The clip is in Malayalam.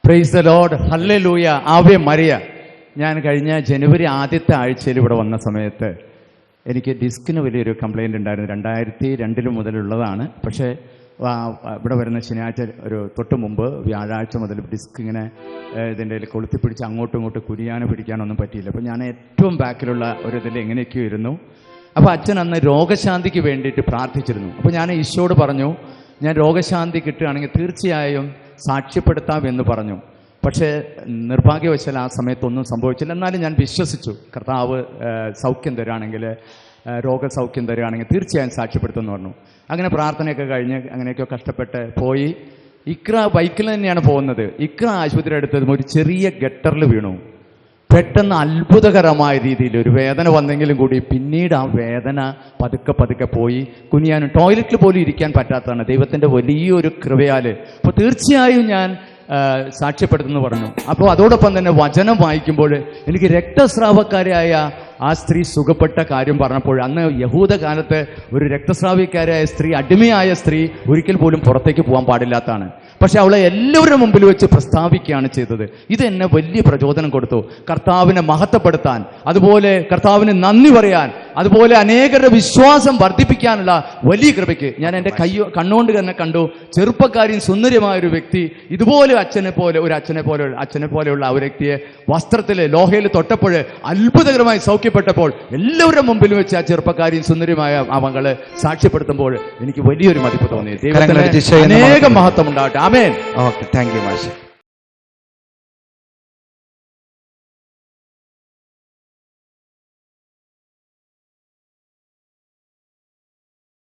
Praise the Lord, hallelujah, Ave Maria. ഞാൻ കഴിഞ്ഞ ജനുവരി ആദ്യത്തെ ആഴ്ചയിൽ ഇവിടെ വന്ന സമയത്ത് എനിക്ക് ഡിസ്കിന് വലിയൊരു കംപ്ലയിൻ്റ് ഉണ്ടായിരുന്നു. 2002 മുതലുള്ളതാണ്. പക്ഷേ ഇവിടെ വരുന്ന ശനിയാഴ്ച ഒരു തൊട്ട് മുമ്പ് വ്യാഴാഴ്ച മുതൽ ഡിസ്ക് ഇങ്ങനെ ഇതിൻ്റെ കൊളുത്തിപ്പിടിച്ച് അങ്ങോട്ടും ഇങ്ങോട്ടും കുനിയാനോ പിടിക്കാനൊന്നും പറ്റിയില്ല. അപ്പോൾ ഞാൻ ഏറ്റവും ബാക്കിലുള്ള ഒരു ഇതിൽ എങ്ങനെയൊക്കെയോ ഇരുന്നു. അപ്പോൾ അച്ഛൻ അന്ന് രോഗശാന്തിക്ക് വേണ്ടിയിട്ട് പ്രാർത്ഥിച്ചിരുന്നു. അപ്പോൾ ഞാൻ ഈശോയോട് പറഞ്ഞു, ഞാൻ രോഗശാന്തി കിട്ടുകയാണെങ്കിൽ തീർച്ചയായും സാക്ഷ്യപ്പെടുത്താമെന്ന് പറഞ്ഞു. പക്ഷേ നിർഭാഗ്യവശാൽ ആ സമയത്തൊന്നും സംഭവിച്ചില്ല. എന്നാലും ഞാൻ വിശ്വസിച്ചു, കർത്താവ് സൗഖ്യം തരുകയാണെങ്കിൽ, രോഗസൗഖ്യം തരുകയാണെങ്കിൽ തീർച്ചയായും സാക്ഷ്യപ്പെടുത്തുമെന്ന് പറഞ്ഞു. അങ്ങനെ പ്രാർത്ഥനയൊക്കെ കഴിഞ്ഞ് അങ്ങനെയൊക്കെ കഷ്ടപ്പെട്ട് പോയി. ഇക്ര ബൈക്കിൽ തന്നെയാണ് പോകുന്നത്. ഇക്ര ആശുപത്രി അടുത്തതും ഒരു ചെറിയ ഗട്ടറിൽ വീണു. പെട്ടെന്ന് അത്ഭുതകരമായ രീതിയിൽ ഒരു വേദന വന്നെങ്കിലും കൂടി പിന്നീട് ആ വേദന പതുക്കെ പോയി. കുനിയാനും ടോയ്ലറ്റിൽ പോലും ഇരിക്കാൻ പറ്റാത്തതാണ് ദൈവത്തിൻ്റെ വലിയൊരു കൃപയാൽ. അപ്പോൾ തീർച്ചയായും ഞാൻ സാക്ഷ്യപ്പെടുത്തുന്നു പറഞ്ഞു. അപ്പോൾ അതോടൊപ്പം തന്നെ വചനം വായിക്കുമ്പോൾ എനിക്ക് രക്തസ്രാവക്കാരായ ആ സ്ത്രീ സുഖപ്പെട്ട കാര്യം പറഞ്ഞപ്പോൾ, അന്ന് യഹൂദകാലത്ത് ഒരു രക്തസ്രാവിക്കാരായ സ്ത്രീ, അടിമയായ സ്ത്രീ ഒരിക്കൽ പോലും പുറത്തേക്ക് പോകാൻ പാടില്ലാത്തതാണ്. പക്ഷെ അവളെ എല്ലാവരുടെ മുമ്പിൽ വെച്ച് പ്രസ്താവിക്കുകയാണ് ചെയ്തത്. ഇത് എന്നെ വലിയ പ്രചോദനം കൊടുത്തു, കർത്താവിനെ മഹത്വപ്പെടുത്താൻ, അതുപോലെ കർത്താവിന് നന്ദി പറയാൻ, അതുപോലെ അനേകരുടെ വിശ്വാസം വർദ്ധിപ്പിക്കാനുള്ള വലിയ കൃപയ്ക്ക്. ഞാൻ എൻ്റെ കണ്ണുകൊണ്ട് തന്നെ കണ്ടു, ചെറുപ്പക്കാരിയും സുന്ദരമായ ഒരു വ്യക്തി ഇതുപോലെ അച്ഛനെ പോലെയുള്ള ആ വ്യക്തിയെ വസ്ത്രത്തിൽ ലോഹയിൽ തൊട്ടപ്പോൾ അത്ഭുതകരമായി സൗഖ്യപ്പെട്ടപ്പോൾ എല്ലാവരുടെ മുമ്പിൽ വെച്ച് ആ ചെറുപ്പക്കാരിയും സുന്ദരമായ ആ മകള് സാക്ഷ്യപ്പെടുത്തുമ്പോൾ എനിക്ക് വലിയൊരു മതിപ്പ് തോന്നി. ദൈവത്തിന് അനേകം മഹത്വം ഉണ്ടാകട്ടെ. ആമേൻ. ഓക്കെ, താങ്ക് യു മാഷ്.